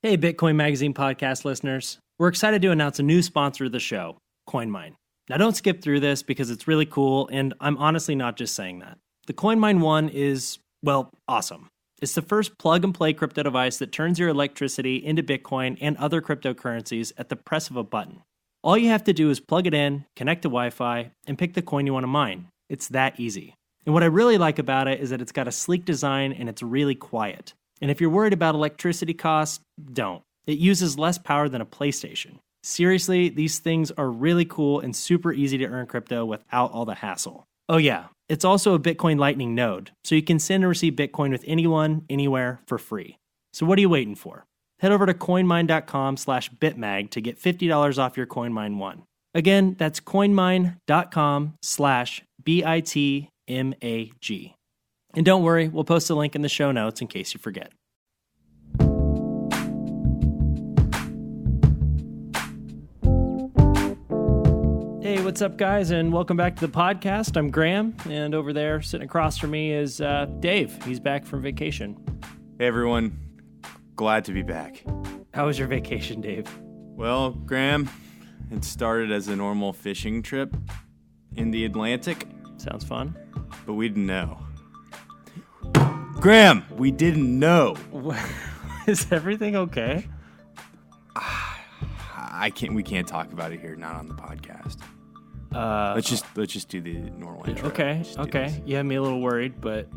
Hey, Bitcoin Magazine podcast listeners. We're excited to announce a new sponsor of the show, CoinMine. Now, don't skip through this because it's really cool, and I'm honestly not just saying that. The CoinMine One is, well, awesome. It's the first plug-and-play crypto device that turns your electricity into Bitcoin and other cryptocurrencies at the press of a button. All you have to do is plug it in, connect to Wi-Fi, and pick the coin you want to mine. It's that easy. And what I really like about it is that it's got a sleek design and it's really quiet. And if you're worried about electricity costs, don't. It uses less power than a PlayStation. Seriously, these things are really cool and super easy to earn crypto without all the hassle. Oh yeah, it's also a Bitcoin Lightning node, so you can send and receive Bitcoin with anyone, anywhere, for free. So what are you waiting for? Head over to coinmine.com/bitmag to get $50 off your CoinMine One. Again, that's coinmine.com/bitmag. And don't worry, we'll post a link in the show notes in case you forget. Hey, what's up, guys, and welcome back to the podcast. I'm Graham, and over there, sitting across from me, is Dave. He's back from vacation. Hey, everyone. Glad to be back. How was your vacation, Dave? Well, Graham, it started as a normal fishing trip in the Atlantic. Sounds fun. But we didn't know. Graham, we didn't know. Is everything okay? We can't talk about it here, not on the podcast. Let's just do the normal intro. Okay. You had me a little worried, but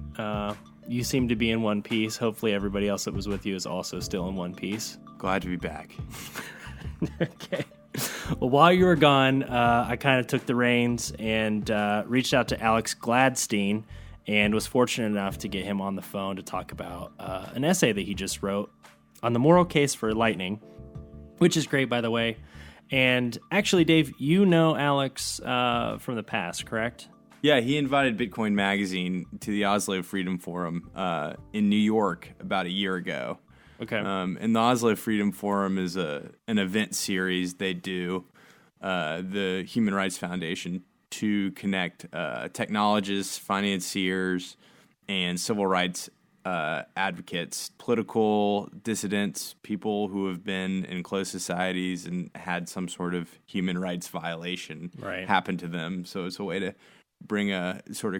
you seem to be in one piece. Hopefully everybody else that was with you is also still in one piece. Glad to be back. Okay. Well, while you were gone, I kind of took the reins and reached out to Alex Gladstein and was fortunate enough to get him on the phone to talk about an essay that he just wrote on the moral case for Lightning, which is great, by the way. And actually, Dave, you know Alex from the past, correct? Yeah, he invited Bitcoin Magazine to the Oslo Freedom Forum in New York about a year ago. Okay. And the Oslo Freedom Forum is an event series they do, the Human Rights Foundation, to connect technologists, financiers, and civil rights advocates, political dissidents, people who have been in closed societies and had some sort of human rights violation happen to them. So it's a way to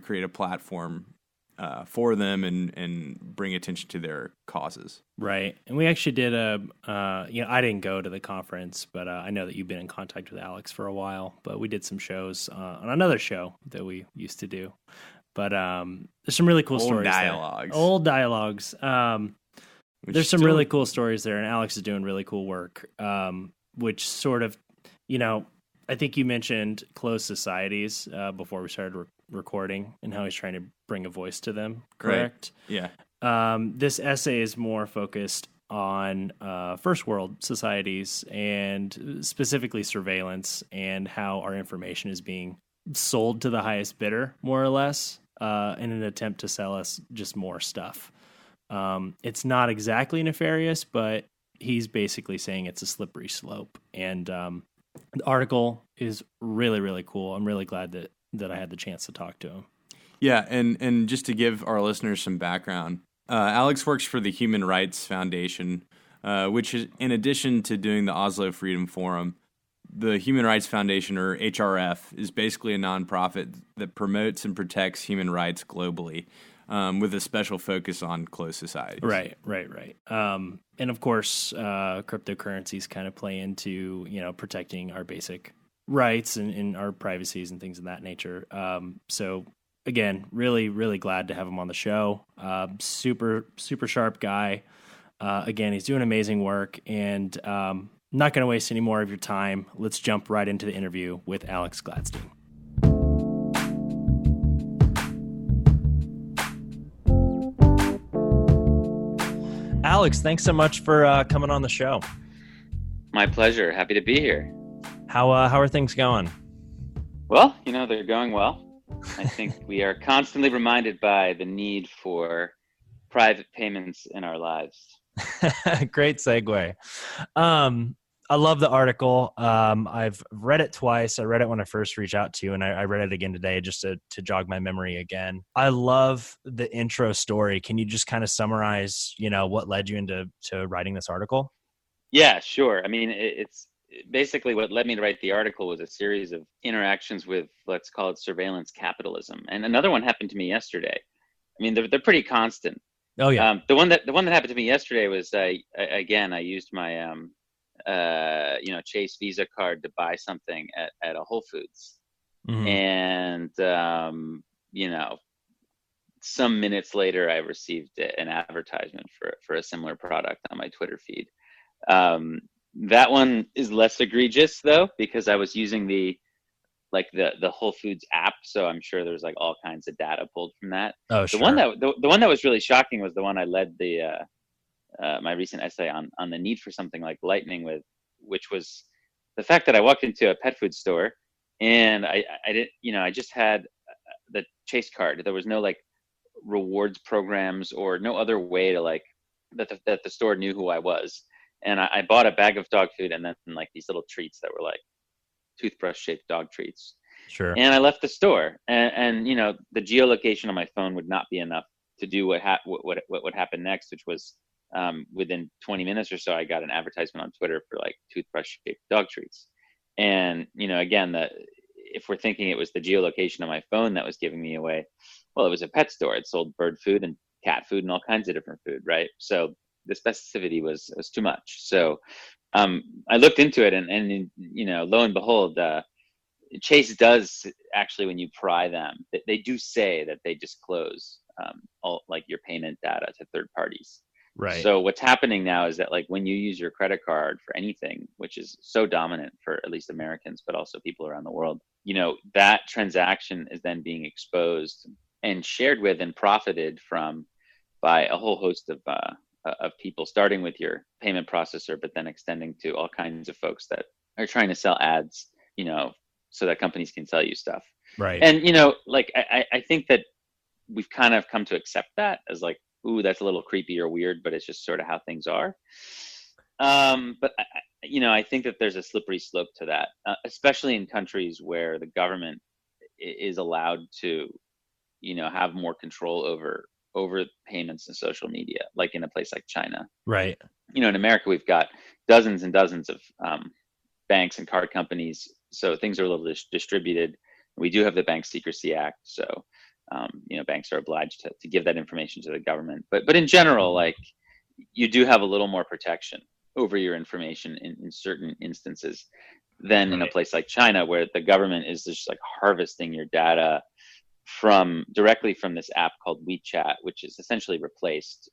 create a platform for them and bring attention to their causes. Right. And we actually did I didn't go to the conference, but I know that you've been in contact with Alex for a while, but we did some shows on another show that we used to do. But there's some really cool stories dialogues. there. Old dialogues. There's some really cool stories there, and Alex is doing really cool work, which sort of, I think you mentioned closed societies before we started recording and how he's trying to bring a voice to them, correct? Right. Yeah. This essay is more focused on first world societies and specifically surveillance and how our information is being sold to the highest bidder, more or less, in an attempt to sell us just more stuff. It's not exactly nefarious, but he's basically saying it's a slippery slope. And the article is really, really cool. I'm really glad that I had the chance to talk to him. Yeah, and just to give our listeners some background, Alex works for the Human Rights Foundation, which is, in addition to doing the Oslo Freedom Forum, the Human Rights Foundation, or HRF, is basically a nonprofit that promotes and protects human rights globally, with a special focus on closed societies. Right. And of course, cryptocurrencies kind of play into, protecting our basic rights and our privacies and things of that nature. So again, really, really glad to have him on the show. Super, super sharp guy. Again, he's doing amazing work, and not going to waste any more of your time. Let's jump right into the interview with Alex Gladstein. Alex, thanks so much for coming on the show. My pleasure. Happy to be here. How are things going? Well, they're going well. I think we are constantly reminded by the need for private payments in our lives. Great segue. I love the article. I've read it twice. I read it when I first reached out to you, and I read it again today just to jog my memory again. I love the intro story. Can you just kind of summarize, what led you into writing this article? Yeah, sure. I mean, it's basically what led me to write the article was a series of interactions with, let's call it surveillance capitalism. And another one happened to me yesterday. I mean, they're pretty constant. Oh yeah. The one that happened to me yesterday was I used my Chase Visa card to buy something at a Whole Foods, Mhm. and you know, some minutes later, I received an advertisement for a similar product on my Twitter feed. Um, that one is less egregious though, because I was using the Whole Foods app, so I'm sure there's like all kinds of data pulled from that. Oh The one sure. that the one that was really shocking was the one I led my recent essay on the need for something like Lightning with, which was the fact that I walked into a pet food store and I didn't, I just had the Chase card. There was no like rewards programs or no other way to like that the store knew who I was. And I bought a bag of dog food and then like these little treats that were like toothbrush shaped dog treats. Sure. And I left the store, and the geolocation on my phone would not be enough to do what would happen next, which was within 20 minutes or so, I got an advertisement on Twitter for like toothbrush shaped dog treats. And again, if we're thinking it was the geolocation on my phone that was giving me away, well, it was a pet store. It sold bird food and cat food and all kinds of different food, right? So the specificity was too much. So I looked into it, and lo and behold, Chase does actually, when you pry them, they do say that they disclose all like your payment data to third parties. Right. So what's happening now is that like when you use your credit card for anything, which is so dominant for at least Americans, but also people around the world, that transaction is then being exposed and shared with and profited from by a whole host of people, starting with your payment processor, but then extending to all kinds of folks that are trying to sell ads, so that companies can sell you stuff. Right. And like I think that we've kind of come to accept that as like, ooh, that's a little creepy or weird, but it's just sort of how things are. But I think that there's a slippery slope to that, especially in countries where the government is allowed to, have more control over payments and social media, like in a place like China. Right. In America, we've got dozens and dozens of banks and card companies, so things are a little distributed. We do have the Bank Secrecy Act, so banks are obliged to give that information to the government. But in general, like you do have a little more protection over your information in certain instances than in a place like China, where the government is just like harvesting your data directly from this app called WeChat, which is essentially replaced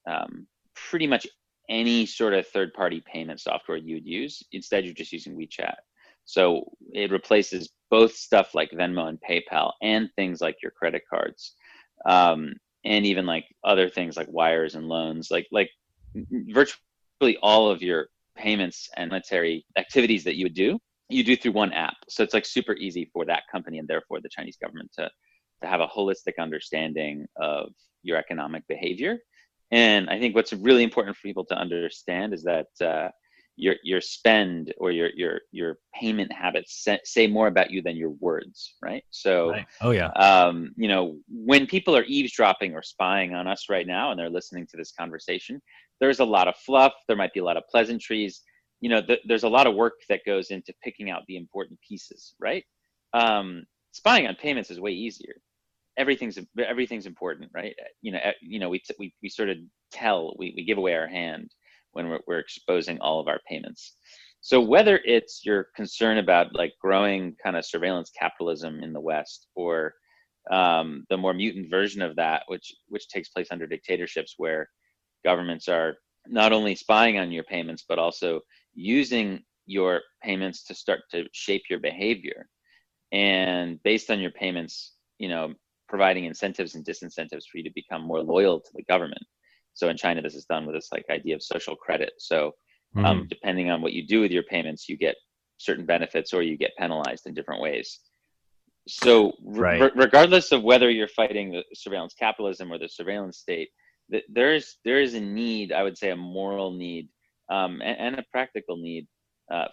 pretty much any sort of third-party payment software you would use. Instead, you're just using WeChat. So it replaces both stuff like Venmo and PayPal and things like your credit cards, and even like other things like wires and loans, like virtually all of your payments and monetary activities that you would do, you do through one app. So it's like super easy for that company and therefore the Chinese government to have a holistic understanding of your economic behavior. And I think what's really important for people to understand is that your spend or your payment habits say more about you than your words, right? So, Right. Oh yeah. When people are eavesdropping or spying on us right now and they're listening to this conversation, there's a lot of fluff. There might be a lot of pleasantries. There's a lot of work that goes into picking out the important pieces, right? Spying on payments is way easier. Everything's important, right? We sort of we give away our hand when we're exposing all of our payments. So whether it's your concern about like growing kind of surveillance capitalism in the West, or the more mutant version of that, which takes place under dictatorships where governments are not only spying on your payments but also using your payments to start to shape your behavior, and based on your payments, providing incentives and disincentives for you to become more loyal to the government. So in China, this is done with this like idea of social credit. So depending on what you do with your payments, you get certain benefits or you get penalized in different ways. So regardless of whether you're fighting the surveillance capitalism or the surveillance state, there is a need, I would say a moral need, and a practical need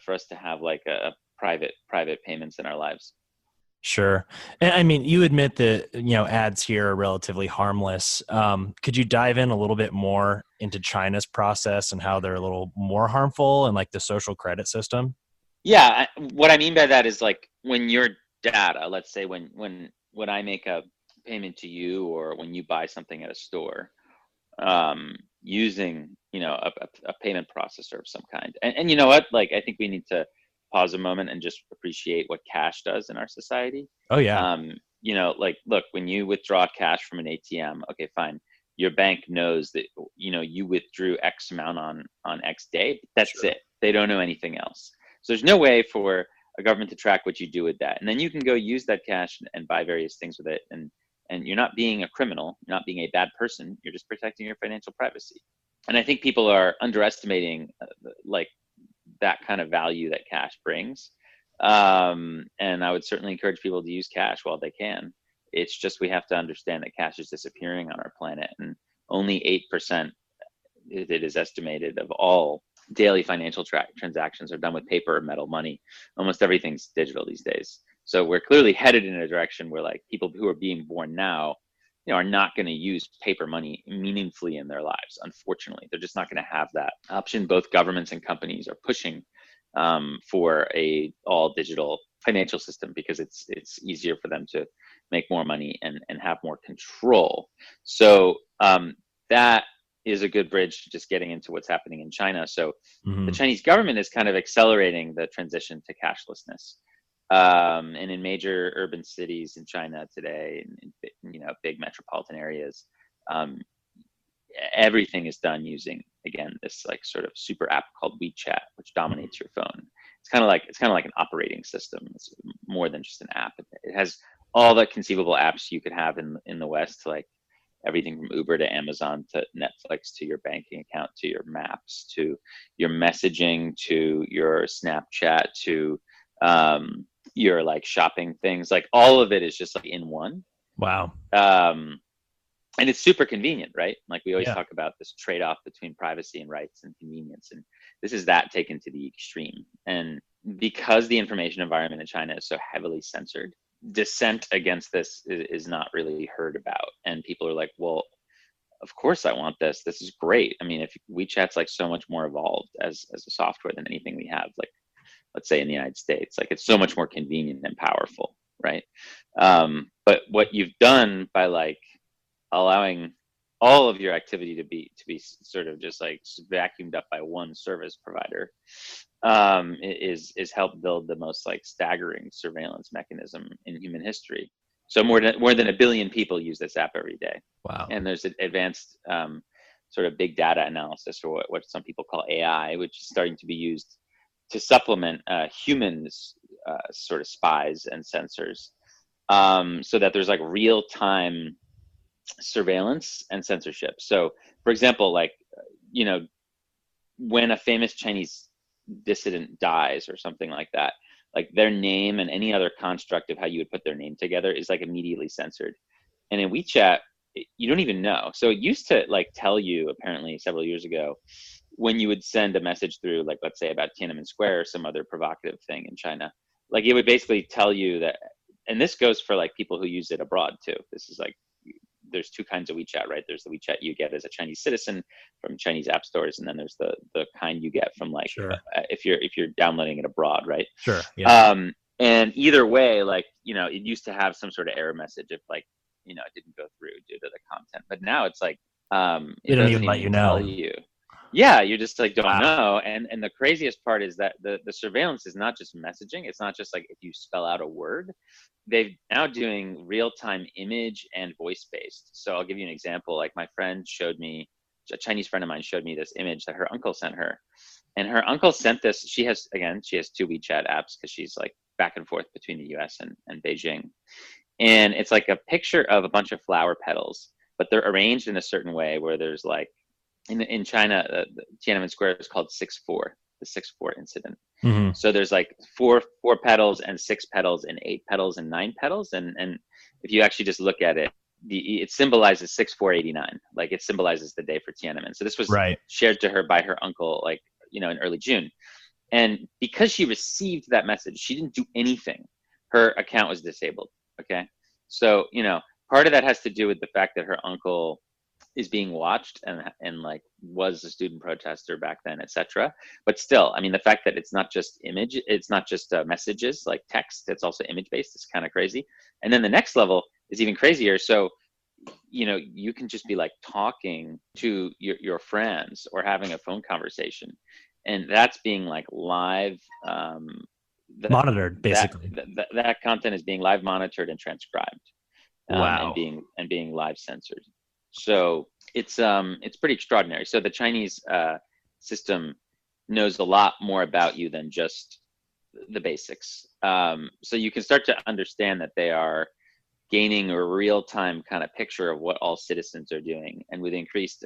for us to have like a private payments in our lives. Sure. And I mean, you admit that, ads here are relatively harmless. Could you dive in a little bit more into China's process and how they're a little more harmful and like the social credit system? Yeah, what I mean by that is like when your data, let's say when I make a payment to you or when you buy something at a store, using a payment processor of some kind. And you know what? Like I think we need to pause a moment and just appreciate what cash does in our society. Oh, yeah. Like look, when you withdraw cash from an ATM, okay, fine. Your bank knows that you withdrew X amount on X day. That's Sure. it. They don't know anything else. So there's no way for a government to track what you do with that. And then you can go use that cash and buy various things with it. And you're not being a criminal, you're not being a bad person, you're just protecting your financial privacy. And I think people are underestimating like that kind of value that cash brings. And I would certainly encourage people to use cash while they can. It's just we have to understand that cash is disappearing on our planet, and only 8%, it is estimated, of all daily financial transactions are done with paper or metal money. Almost everything's digital these days. So we're clearly headed in a direction where like people who are being born now, are not going to use paper money meaningfully in their lives. Unfortunately, they're just not going to have that option. Both governments and companies are pushing for a all digital financial system because it's easier for them to make more money and have more control. So that is a good bridge to just getting into what's happening in China. So the Chinese government is kind of accelerating the transition to cashlessness. And in major urban cities in China today, in big metropolitan areas, everything is done using, again, this like sort of super app called WeChat, which dominates your phone. It's kind of like an operating system. It's more than just an app. It has all the conceivable apps you could have in the West, like everything from Uber to Amazon to Netflix to your banking account to your maps to your messaging to your Snapchat to your like shopping things. Like all of it is just like in one. Wow. And it's super convenient, right? Like we always Yeah. talk about this trade-off between privacy and rights and convenience, and this is that taken to the extreme. And because the information environment in China is so heavily censored, dissent against this is not really heard about. And people are like, well, of course I want this. This is great. I mean, if WeChat's like so much more evolved as a software than anything we have, like let's say in the United States, like it's so much more convenient and powerful, right? But what you've done by like allowing all of your activity to be sort of just like vacuumed up by one service provider is help build the most like staggering surveillance mechanism in human history. So more than 1 billion people use this app every day. Wow. And there's advanced sort of big data analysis, or what some people call AI, which is starting to be used to supplement humans sort of spies and sensors, so that there's like real time surveillance and censorship. So for example, like when a famous Chinese dissident dies or something like that, like their name and any other construct of how you would put their name together is like immediately censored. And in WeChat, you don't even know. So it used to like tell you, apparently several years ago, when you would send a message through, like let's say about Tiananmen Square or some other provocative thing in China, like it would basically tell you that, and this goes for like people who use it abroad too. This is like, there's two kinds of WeChat, right? There's the WeChat you get as a Chinese citizen from Chinese app stores, and then there's the kind you get from like Sure. if you're downloading it abroad, right? Sure. Yeah. And either way, like it used to have some sort of error message if like it didn't go through due to the content, but now it's like They it don't doesn't even let you know. tell you. Yeah, you just like don't know. And the craziest part is that the surveillance is not just messaging. It's not just like if you spell out a word. They're now doing real-time image and voice-based. So I'll give you an example. Like my friend showed me, a Chinese friend of mine showed me this image that her uncle sent her. And her uncle sent this. She has two WeChat apps because she's like back and forth between the US and Beijing. And it's like a picture of a bunch of flower petals, but they're arranged in a certain way where there's like, in China, Tiananmen Square is called 6-4, the 6-4 incident. Mm-hmm. So there's like four petals and 6 petals and 8 petals and 9 petals. And if you actually just look at it, it symbolizes 6-4-89. Like it symbolizes the day for Tiananmen. So this was shared to her by her uncle, like, in early June. And because she received that message, she didn't do anything. her account was disabled. Okay. So, part of that has to do with the fact that her uncle is being watched and like was a student protester back then, etc. But still, I mean, the fact that it's not just image, it's not just messages like text, it's also image based. It's kind of crazy. And then the next level is even crazier. So, you can just be like talking to your friends or having a phone conversation, and that's being like live monitored, basically. That content is being live monitored and transcribed, Wow. and being live censored. So it's pretty extraordinary. So the Chinese system knows a lot more about you than just the basics. So you can start to understand that they are gaining a real-time kind of picture of what all citizens are doing, and with increased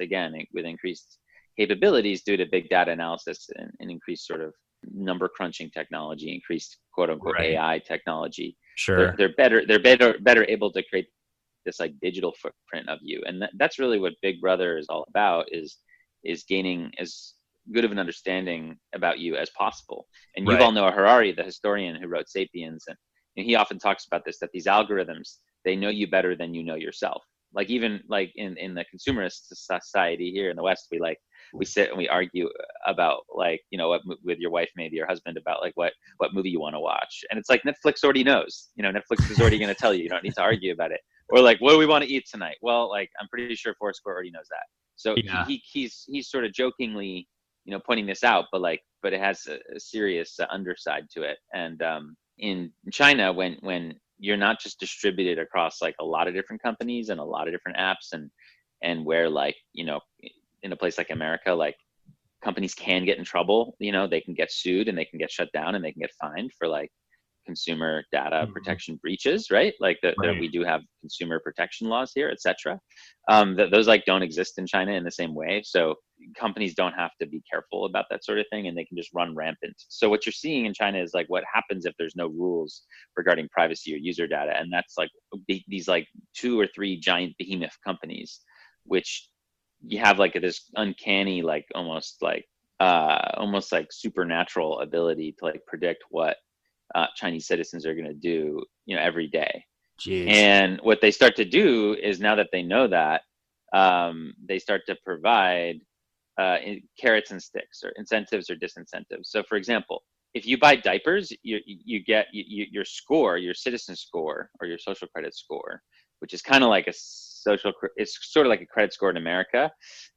capabilities due to big data analysis and increased sort of number crunching technology, increased quote unquote Right. AI technology. Sure. They're better able to create this like digital footprint of you, and that's really what Big Brother is all about, is gaining as good of an understanding about you as possible. And Right. Yuval Noah Harari, the historian who wrote *Sapiens*, and he often talks about this, that these algorithms, they know you better than you know yourself. Like even like in the consumerist society here in the West, we sit and we argue about like, what with your wife, maybe your husband, about like what movie you want to watch. And it's like Netflix already knows, Netflix is already going to tell you, you don't need to argue about it. Or like, what do we want to eat tonight? Well, like, I'm pretty sure Foursquare already knows that. So Yeah. he's sort of jokingly, pointing this out, but it has a serious underside to it. And in China, when you're not just distributed across like a lot of different companies and a lot of different apps, and where like, in a place like America, like companies can get in trouble, they can get sued and they can get shut down and they can get fined for like consumer data protection breaches, right? Like that we do have consumer protection laws here, etc. Those like don't exist in China in the same way. So companies don't have to be careful about that sort of thing, and they can just run rampant. So what you're seeing in China is like what happens if there's no rules regarding privacy or user data, and that's like these like 2 or 3 giant behemoth companies, which you have like this uncanny, like almost like supernatural ability to like predict what Chinese citizens are going to do, every day. Jeez. And what they start to do is, now that they know that, they start to provide carrots and sticks, or incentives or disincentives. So, for example, if you buy diapers, you get your score, your citizen score, or your social credit score, which is kind of like it's sort of like a credit score in America,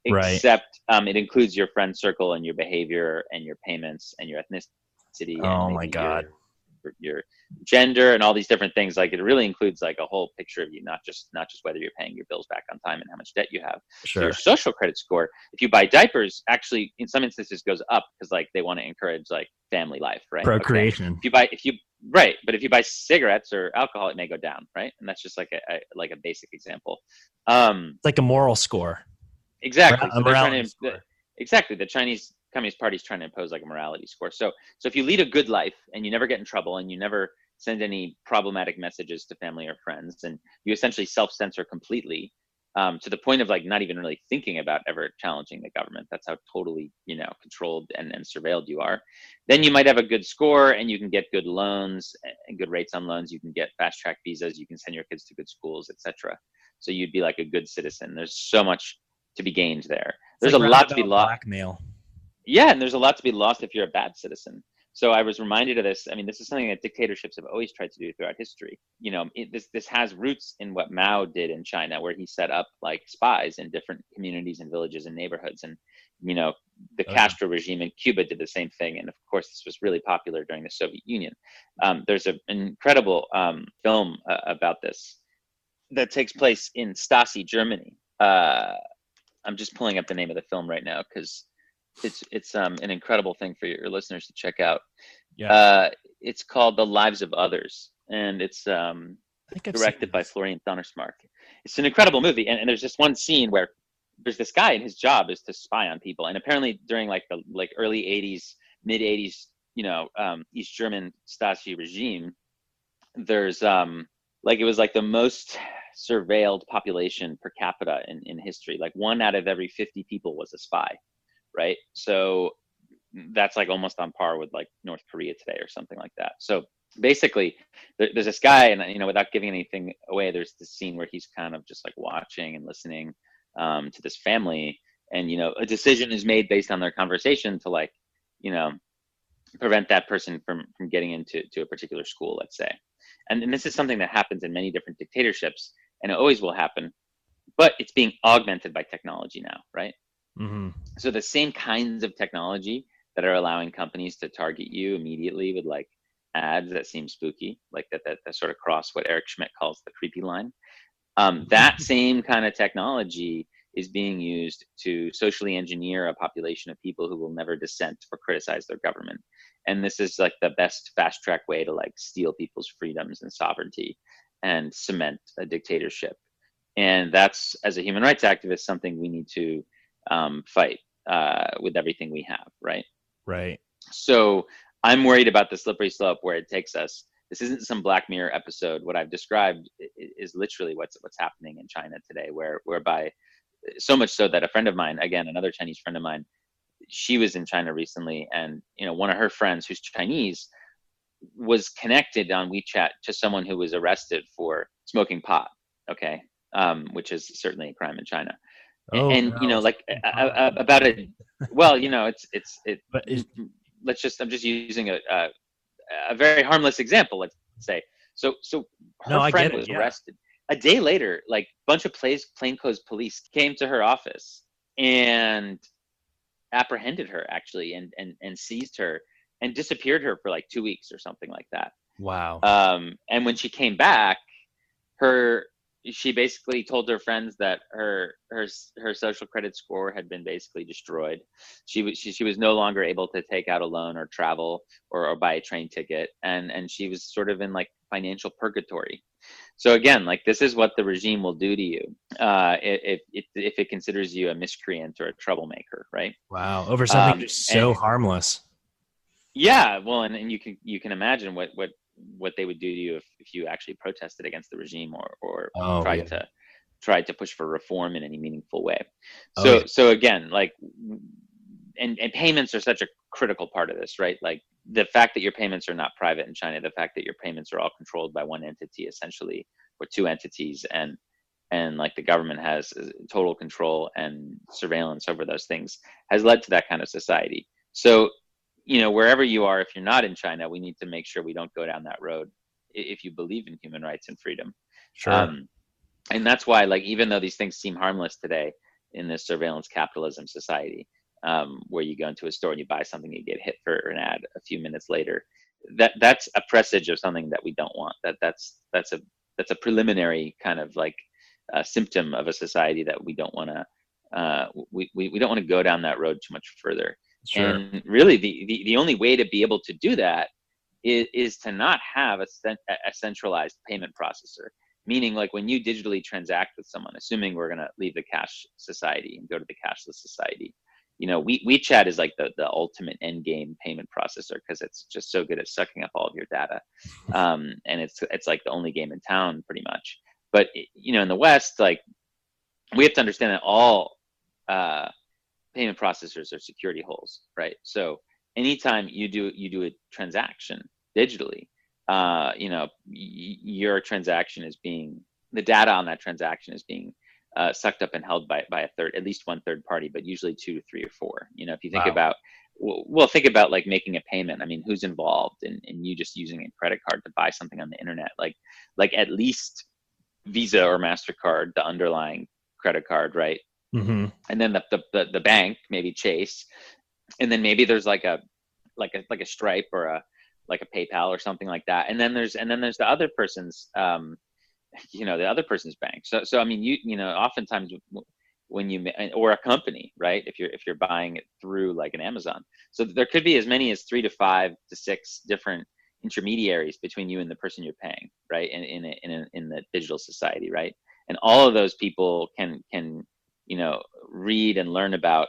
except it includes your friend circle and your behavior and your payments and your ethnicity. Oh and my God. your gender and all these different things. Like it really includes like a whole picture of you, not just whether you're paying your bills back on time and how much debt you have. Sure. So your social credit score, if you buy diapers, actually in some instances goes up, because like they want to encourage like family life, right? Procreation. Okay. But if you buy cigarettes or alcohol, it may go down, right? And that's just like a basic example. It's like a moral score. Exactly. A morality score. Exactly. The Chinese Communist Party is trying to impose like a morality score. So if you lead a good life and you never get in trouble and you never send any problematic messages to family or friends, and you essentially self-censor completely, to the point of like not even really thinking about ever challenging the government. That's how totally, controlled and surveilled you are. Then you might have a good score, and you can get good loans and good rates on loans. You can get fast track visas. You can send your kids to good schools, etc. So you'd be like a good citizen. There's so much to be gained there. There's like a lot to be lost. Blackmail. Yeah, and there's a lot to be lost if you're a bad citizen. So I was reminded of this. I mean, this is something that dictatorships have always tried to do throughout history. This has roots in what Mao did in China, where he set up like spies in different communities and villages and neighborhoods. And, the Castro regime in Cuba did the same thing. And of course, this was really popular during the Soviet Union. There's an incredible film about this that takes place in Stasi, Germany. I'm just pulling up the name of the film right now because it's an incredible thing for your listeners to check out. Yeah. It's called The Lives of Others, and it's directed by Florian Donnersmarck. It's an incredible movie, and there's just one scene where there's this guy, and his job is to spy on people. And apparently during the early 80s, mid 80s, East German Stasi regime, there's it was like the most surveilled population per capita in history. Like 1 out of every 50 people was a spy, right? So that's like almost on par with like North Korea today or something like that. So basically there's this guy, and without giving anything away, there's this scene where he's kind of just like watching and listening to this family, and a decision is made based on their conversation to like prevent that person from getting into a particular school, let's say. And this is something that happens in many different dictatorships, and it always will happen, but it's being augmented by technology now, right? Mm-hmm. So the same kinds of technology that are allowing companies to target you immediately with like ads that seem spooky, like that sort of cross what Eric Schmidt calls the creepy line. That same kind of technology is being used to socially engineer a population of people who will never dissent or criticize their government. And this is like the best fast track way to like steal people's freedoms and sovereignty and cement a dictatorship. And that's, as a human rights activist, something we need to fight with everything we have, right? Right. So I'm worried about the slippery slope where it takes us. This isn't some Black Mirror episode. What I've described is literally what's happening in China today, whereby so much so that a friend of mine, again, another Chinese friend of mine, she was in China recently, and one of her friends who's Chinese was connected on WeChat to someone who was arrested for smoking pot. Okay, which is certainly a crime in China. Oh, and no. About it. Well, it. But I'm just using a very harmless example. Let's say. So her friend was arrested. A day later, like a bunch of plainclothes police came to her office and apprehended her actually, and seized her and disappeared her for like 2 weeks or something like that. Wow. And when she came back, she basically told her friends that her social credit score had been basically destroyed. She was no longer able to take out a loan or travel or buy a train ticket, and she was sort of in like financial purgatory. So again, like this is what the regime will do to you if it considers you a miscreant or a troublemaker, right? Wow, over something just so harmless. Yeah, well, and you can imagine what they would do to you if you actually protested against the regime or tried to push for reform in any meaningful way. So again, like, and payments are such a critical part of this, right? Like the fact that your payments are not private in China, the fact that your payments are all controlled by one entity essentially, or two entities, and like the government has total control and surveillance over those things, has led to that kind of society. So wherever you are, if you're not in China, we need to make sure we don't go down that road if you believe in human rights and freedom. Sure. And that's why, like, even though these things seem harmless today in this surveillance capitalism society, where you go into a store and you buy something, you get hit for an ad a few minutes later, that's a presage of something that we don't want. That's a preliminary kind of like symptom of a society that we don't want to we don't want to go down that road too much further. Sure. And really, the only way to be able to do that is to not have a centralized payment processor. Meaning, like when you digitally transact with someone, assuming we're going to leave the cash society and go to the cashless society, WeChat is like the ultimate end game payment processor because it's just so good at sucking up all of your data, and it's like the only game in town pretty much. But in the West, like we have to understand that all payment processors are security holes, right? So anytime you do a transaction digitally, your transaction is the data on that transaction is being sucked up and held by at least one third party, but usually 2 to 3 or 4. If you think about, think about like making a payment. I mean, who's involved in you just using a credit card to buy something on the internet? Like at least Visa or MasterCard, the underlying credit card, right? Mm-hmm. And then the bank, maybe Chase, and then maybe there's like a Stripe or a PayPal or something like that. And then there's the other person's the other person's bank. So I mean, oftentimes when or a company, right? If you're buying it through like an Amazon, so there could be as many as 3 to 5 to 6 different intermediaries between you and the person you're paying, right? In the digital society, right? And all of those people can read and learn about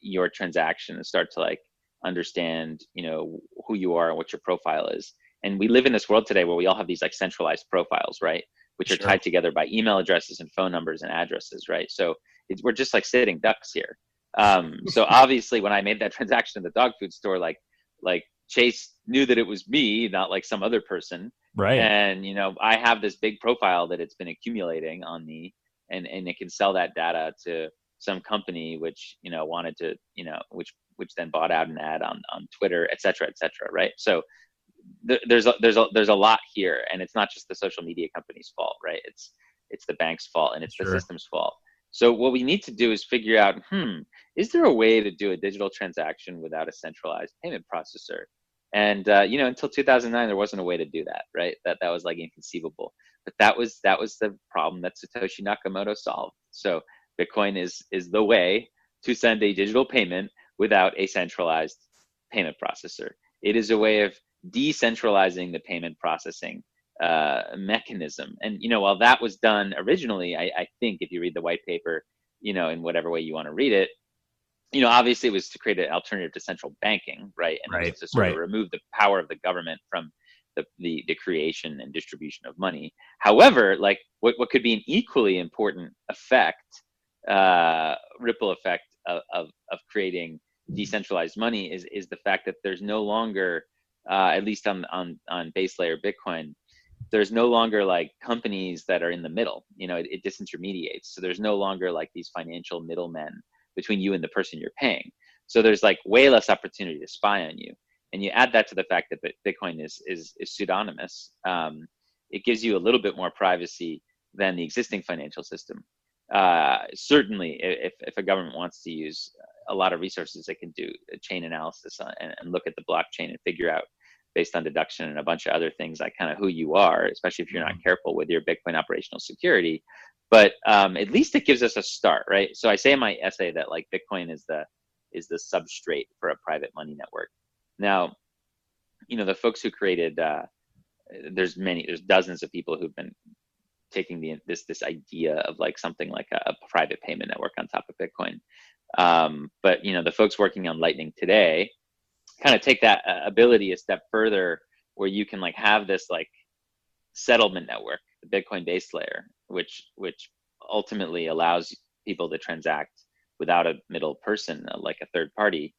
your transaction and start to like understand who you are and what your profile is. And we live in this world today where we all have these like centralized profiles, right, which are tied together by email addresses and phone numbers and addresses, right? So we're just like sitting ducks here. So obviously when I made that transaction in the dog food store, like Chase knew that it was me, not like some other person. Right. And, I have this big profile that it's been accumulating on me, and it can sell that data to some company, which, wanted to, which then bought out an ad on Twitter, et cetera, right? So there's a lot here, and it's not just the social media company's fault, right? It's the bank's fault, and it's the system's fault. So what we need to do is figure out, is there a way to do a digital transaction without a centralized payment processor? And until 2009, there wasn't a way to do that, right? That was like inconceivable. But that was the problem that Satoshi Nakamoto solved. So Bitcoin is the way to send a digital payment without a centralized payment processor. It is a way of decentralizing the payment processing mechanism. And while that was done originally, I think if you read the white paper, in whatever way you want to read it, obviously it was to create an alternative to central banking, right? And it was to sort of remove the power of the government from the creation and distribution of money. However, like what could be an equally important effect, ripple effect of creating decentralized money is the fact that there's no longer, at least on base layer Bitcoin, there's no longer like companies that are in the middle. It disintermediates. So there's no longer like these financial middlemen between you and the person you're paying. So there's like way less opportunity to spy on you. And you add that to the fact that Bitcoin is pseudonymous. It gives you a little bit more privacy than the existing financial system. Certainly, if a government wants to use a lot of resources, they can do a chain analysis and look at the blockchain and figure out, based on deduction and a bunch of other things, like kind of who you are, especially if you're not careful with your Bitcoin operational security. But at least it gives us a start, right? So I say in my essay that like Bitcoin is the substrate for a private money network. Now, the folks who created, there's dozens of people who've been taking this idea of like something like a private payment network on top of Bitcoin. But the folks working on Lightning today kind of take that ability a step further, where you can like have this like settlement network, the Bitcoin base layer, which ultimately allows people to transact without a middle person, like a third party.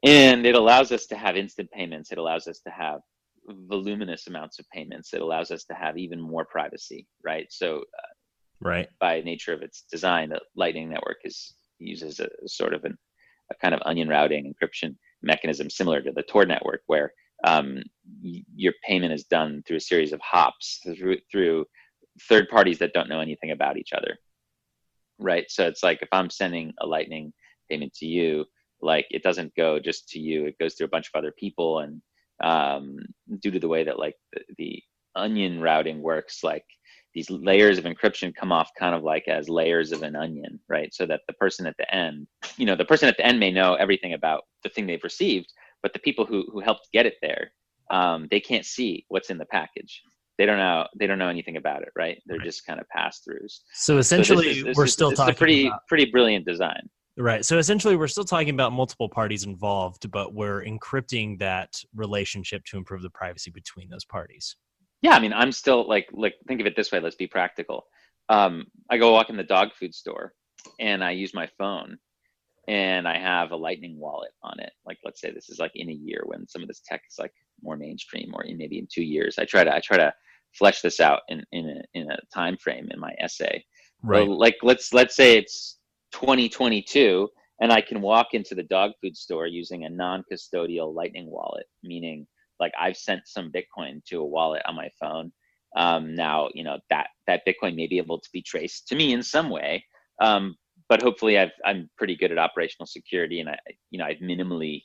And it allows us to have instant payments. It allows us to have voluminous amounts of payments. It allows us to have even more privacy, right? So by nature of its design, the Lightning Network uses a sort of a kind of onion routing encryption mechanism similar to the Tor network, where your payment is done through a series of hops through third parties that don't know anything about each other, right? So it's like if I'm sending a Lightning payment to you, like it doesn't go just to you, it goes through a bunch of other people. And due to the way that like the onion routing works, like these layers of encryption come off kind of like as layers of an onion, right? So that the person at the end may know everything about the thing they've received, but the people who helped get it there, they can't see what's in the package. They don't know anything about it, right? They're just kind of pass-throughs. So essentially, we're still talking about pretty brilliant design. Right. So essentially, we're still talking about multiple parties involved, but we're encrypting that relationship to improve the privacy between those parties. Yeah, I mean, I'm still like think of it this way. Let's be practical. I go walk in the dog food store, and I use my phone, and I have a Lightning wallet on it. Like, let's say this is like in a year when some of this tech is like more mainstream, or maybe in 2 years. I try to flesh this out in a time frame in my essay. Right. So like let's say it's 2022, and I can walk into the dog food store using a non-custodial Lightning wallet, meaning like I've sent some Bitcoin to a wallet on my phone. Now, that Bitcoin may be able to be traced to me in some way, but hopefully I'm pretty good at operational security, and I've minimally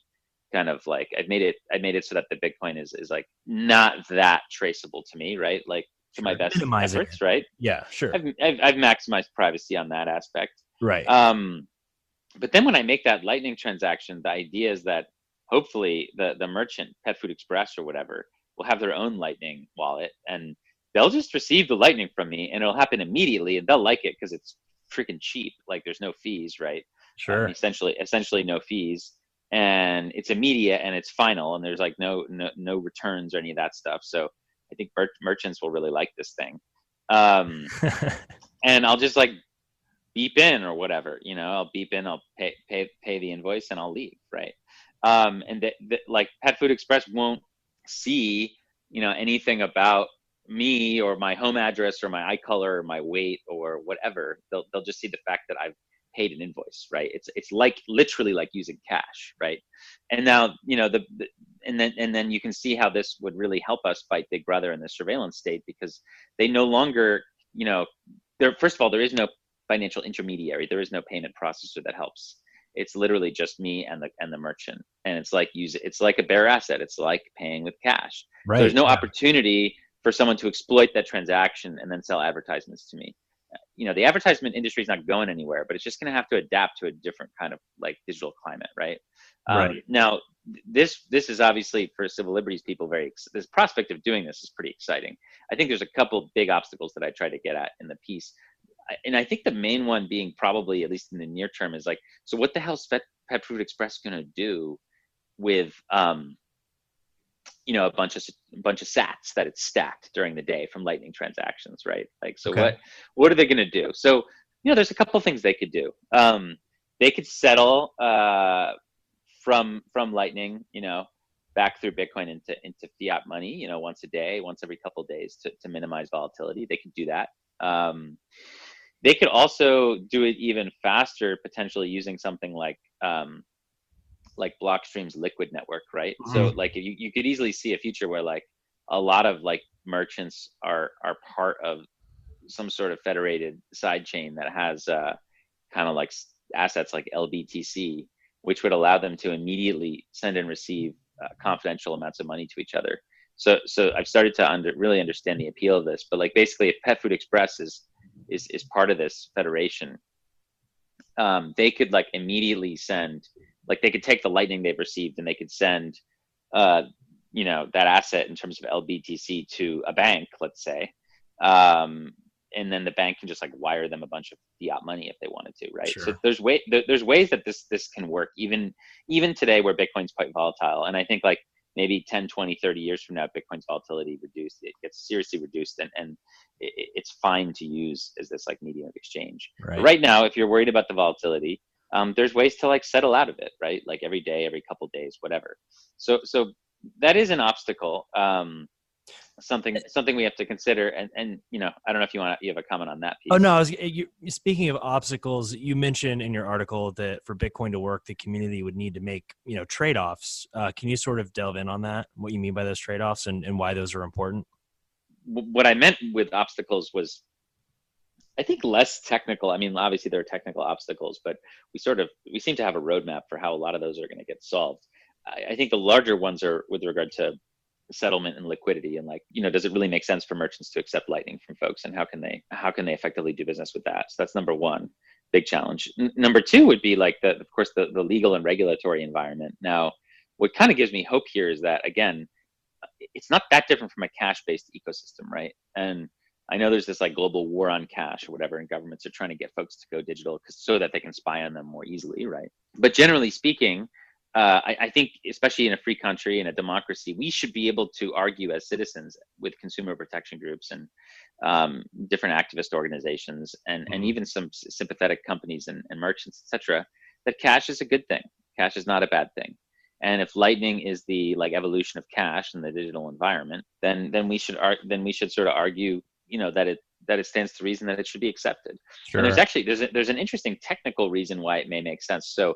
kind of like I've made it so that the Bitcoin is like not that traceable to me, right? Like to my best efforts, right? Yeah, sure. I've maximized privacy on that aspect. Right. But then when I make that Lightning transaction, the idea is that hopefully the merchant, Pet Food Express or whatever, will have their own Lightning wallet, and they'll just receive the Lightning from me, and it'll happen immediately, and they'll like it because it's freaking cheap. Like there's no fees, right? Sure. Essentially no fees, and it's immediate and it's final, and there's like no returns or any of that stuff. So I think merchants will really like this thing. And I'll just like beep in or whatever, I'll beep in, I'll pay the invoice, and I'll leave, right? And that like Pet Food Express won't see, anything about me or my home address or my eye color or my weight or whatever. They'll just see the fact that I've paid an invoice, right? It's like literally like using cash, right? And now, and then you can see how this would really help us fight Big Brother in the surveillance state, because they no longer, there. First of all, there is no financial intermediary. There is no payment processor that helps. It's literally just me and the merchant, and it's like a bare asset. It's like paying with cash. Right. So there's no opportunity for someone to exploit that transaction and then sell advertisements to me. The advertisement industry is not going anywhere, but it's just going to have to adapt to a different kind of like digital climate, right? Right. Now, this is obviously for civil liberties people this prospect of doing this is pretty exciting. I think there's a couple big obstacles that I try to get at in the piece. And I think the main one being probably, at least in the near term, is like, so what the hell's Pet Food Express going to do with, a bunch of sats that it's stacked during the day from Lightning transactions, right? Like, so Okay. what are they going to do? So, there's a couple things they could do. They could settle from Lightning, back through Bitcoin into fiat money, once a day, once every couple of days to minimize volatility. They could do that. They could also do it even faster, potentially using something like Blockstream's Liquid network, right? Mm-hmm. So like you could easily see a future where like a lot of like merchants are part of some sort of federated side chain that has kind of like assets like LBTC, which would allow them to immediately send and receive confidential amounts of money to each other. So I've started to really understand the appeal of this. But like basically, if Pet Food Express is part of this federation, they could like immediately send, like they could take the Lightning they've received and they could send, that asset in terms of LBTC to a bank, let's say, and then the bank can just like wire them a bunch of fiat money if they wanted to, right? Sure. So there's ways that this can work even today where Bitcoin's quite volatile. And I think like maybe 10, 20, 30 years from now, Bitcoin's volatility reduced. It gets seriously reduced, and it's fine to use as this like medium of exchange. Right. But right now, if you're worried about the volatility, there's ways to like settle out of it, right? Like every day, every couple of days, whatever. So that is an obstacle. Something we have to consider, and I don't know if you have a comment on that piece. Oh no, speaking of obstacles, you mentioned in your article that for Bitcoin to work, the community would need to make trade-offs. Can you sort of delve in on that? What you mean by those trade-offs and why those are important? What I meant with obstacles was, I think, less technical. I mean, obviously there are technical obstacles, but we seem to have a roadmap for how a lot of those are going to get solved. I think the larger ones are with regard to settlement and liquidity, and like, does it really make sense for merchants to accept Lightning from folks, and how can they effectively do business with that? So that's number one, big challenge. Number two would be like of course the legal and regulatory environment. Now, what kind of gives me hope here is that, again, it's not that different from a cash-based ecosystem, right? And I know there's this like global war on cash or whatever, and governments are trying to get folks to go digital so that they can spy on them more easily, right? But generally speaking, I think, especially in a free country, in a democracy, we should be able to argue as citizens with consumer protection groups and different activist organizations and even some sympathetic companies and merchants, etc., that cash is a good thing. Cash is not a bad thing. And if Lightning is the like evolution of cash in the digital environment, then we should sort of argue, that it stands to reason that it should be accepted. Sure. And there's an interesting technical reason why it may make sense. So,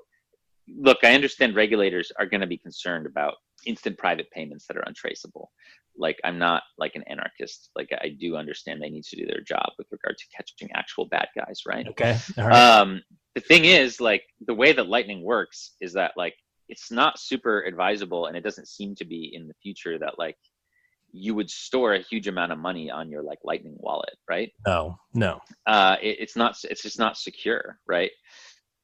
look, I understand regulators are going to be concerned about instant private payments that are untraceable. Like, I'm not like an anarchist. Like, I do understand they need to do their job with regard to catching actual bad guys, right? Okay. All right. The thing is, like, the way that Lightning works is that, like, it's not super advisable, and it doesn't seem to be in the future that, like, you would store a huge amount of money on your, like, Lightning wallet, right? No. It's just not secure, right?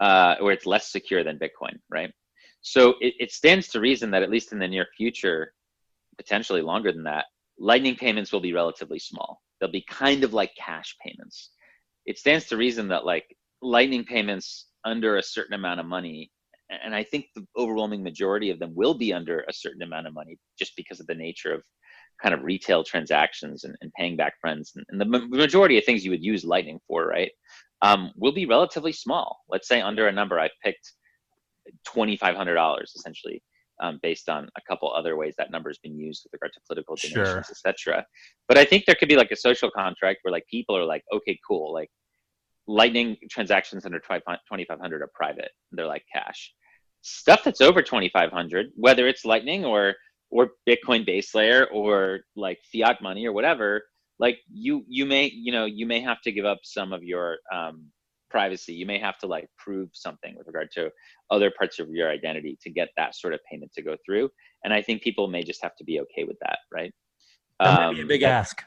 Or it's less secure than Bitcoin, right? So it stands to reason that at least in the near future, potentially longer than that, Lightning payments will be relatively small. They'll be kind of like cash payments. It stands to reason that like Lightning payments under a certain amount of money, and I think the overwhelming majority of them will be under a certain amount of money just because of the nature of kind of retail transactions and paying back friends. And the majority of things you would use Lightning for, right? Will be relatively small. Let's say under a number I've picked $2,500 essentially. based on a couple other ways that number's been used with regard to political Sure. donations, etc. But I think there could be like a social contract where like people are like, okay, cool, like Lightning transactions under 2,500 are private. They're like cash. Stuff that's over 2,500, whether it's Lightning or Bitcoin base layer or like fiat money or whatever, like you may have to give up some of your privacy. You may have to like prove something with regard to other parts of your identity to get that sort of payment to go through. And I think people may just have to be okay with that, right? That might be a big ask.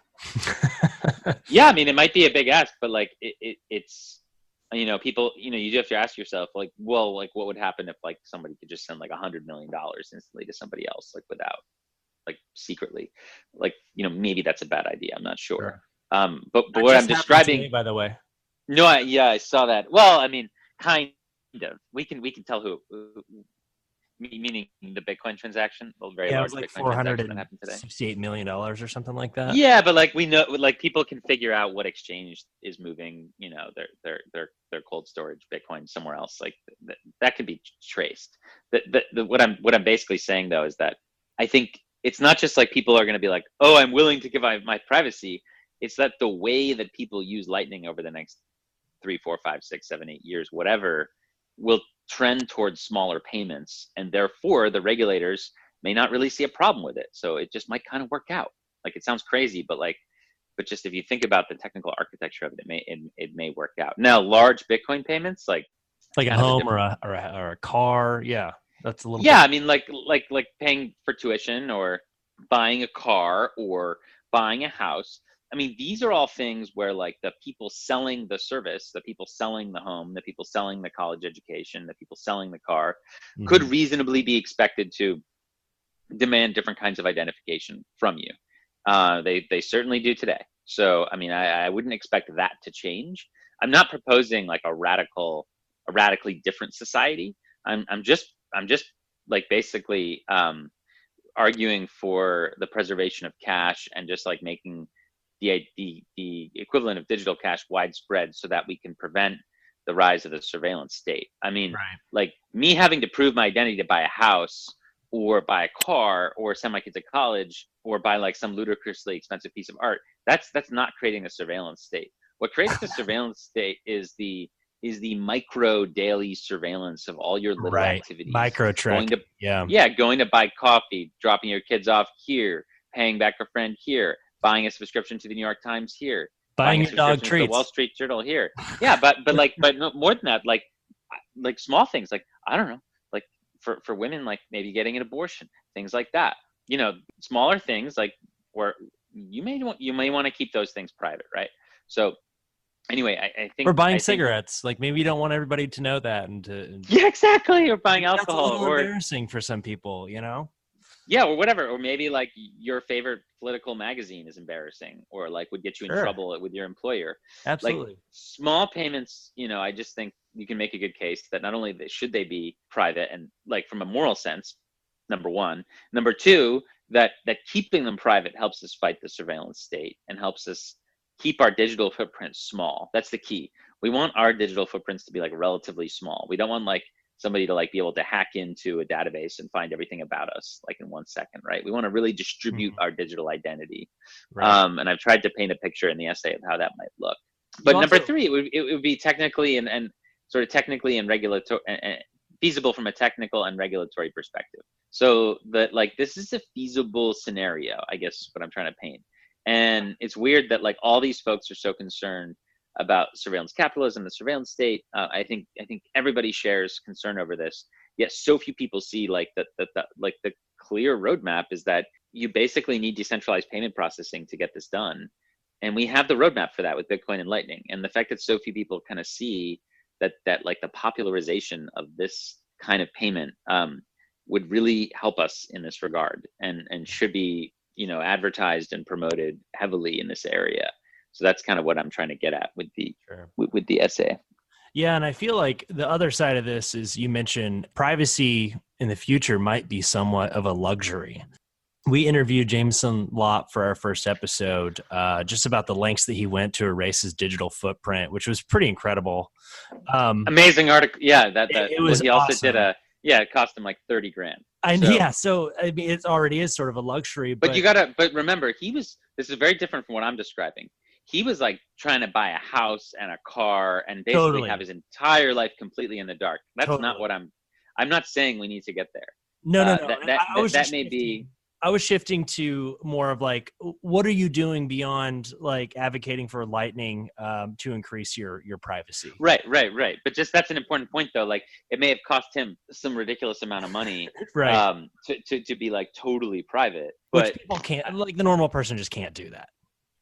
Yeah, I mean, it might be a big ask, but like it's, people, you do have to ask yourself, like, well, like what would happen if like somebody could just send like $100 million instantly to somebody else, like without, like secretly, like, maybe that's a bad idea. I'm not sure. But what I'm describing, by the way. No, I saw that. Well, I mean, kind of. We can tell who meaning the Bitcoin transaction, the very large it was like Bitcoin transaction that happened today. $68 million or something like that. Yeah, but like we know, like people can figure out what exchange is moving, their cold storage Bitcoin somewhere else. Like that can be traced. What I'm basically saying though is that I think it's not just like people are going to be like, oh, I'm willing to give my privacy. It's that the way that people use Lightning over the next 3, 4, 5, 6, 7, 8 years, whatever, will trend towards smaller payments, and therefore the regulators may not really see a problem with it. So it just might kind of work out. Like it sounds crazy, but just if you think about the technical architecture of it, it may work out. Now, large Bitcoin payments, like a home or a car, yeah, that's a little. Yeah, I mean, like paying for tuition or buying a car or buying a house. I mean, these are all things where like the people selling the service, the people selling the home, the people selling the college education, the people selling the car could reasonably be expected to demand different kinds of identification from you. They certainly do today. So, I mean, I wouldn't expect that to change. I'm not proposing like a radically different society. I'm just like basically arguing for the preservation of cash and just like making the equivalent of digital cash widespread so that we can prevent the rise of the surveillance state. I mean, right. Like me having to prove my identity to buy a house or buy a car or send my kids to college or buy like some ludicrously expensive piece of art, that's not creating a surveillance state. What creates the surveillance state is the micro daily surveillance of all your little activities. Micro track. Going to buy coffee, dropping your kids off here, paying back a friend here, buying a subscription to the New York Times here, buying your dog treats, to the Wall Street Journal here. Yeah, but more than that, like small things, like I don't know, like for women, like maybe getting an abortion, things like that. Smaller things like where you may want to keep those things private, right? So anyway, I think. Or buying cigarettes, like maybe you don't want everybody to know that, yeah, exactly. Or buying alcohol, that's a little embarrassing for some people, Yeah, or whatever, or maybe like your favorite political magazine is embarrassing, or like would get you in trouble with your employer. Absolutely. Like small payments, I just think you can make a good case that not only should they be private and like from a moral sense, number one. Number two, that keeping them private helps us fight the surveillance state and helps us keep our digital footprint small. That's the key. We want our digital footprints to be like relatively small. We don't want like somebody to like be able to hack into a database and find everything about us like in 1 second, right? We want to really distribute our digital identity. Right. And I've tried to paint a picture in the essay of how that might look. But number three, it would be technically and sort of technically and regulatory feasible from a technical and regulatory perspective. So that like this is a feasible scenario, I guess what I'm trying to paint. And it's weird that like all these folks are so concerned about surveillance capitalism, the surveillance state. I think everybody shares concern over this. Yet so few people see like the clear roadmap is that you basically need decentralized payment processing to get this done. And we have the roadmap for that with Bitcoin and Lightning. And the fact that so few people kind of see that like the popularization of this kind of payment would really help us in this regard and should be, advertised and promoted heavily in this area. So that's kind of what I'm trying to get at with the essay. Yeah, and I feel like the other side of this is you mentioned privacy in the future might be somewhat of a luxury. We interviewed Jameson Lopp for our first episode, just about the lengths that he went to erase his digital footprint, which was pretty incredible. Amazing article. Yeah, it was. He awesome. Also did Yeah, it cost him like 30 grand. So I mean, it already is sort of a luxury. But remember, this is very different from what I'm describing. He was like trying to buy a house and a car and basically have his entire life completely in the dark. That's not what I'm not saying we need to get there. No. I was shifting to more of like, what are you doing beyond like advocating for Lightning to increase your privacy? Right. But just that's an important point though. Like it may have cost him some ridiculous amount of money, right? To be like totally private, but which people can't. Like the normal person just can't do that.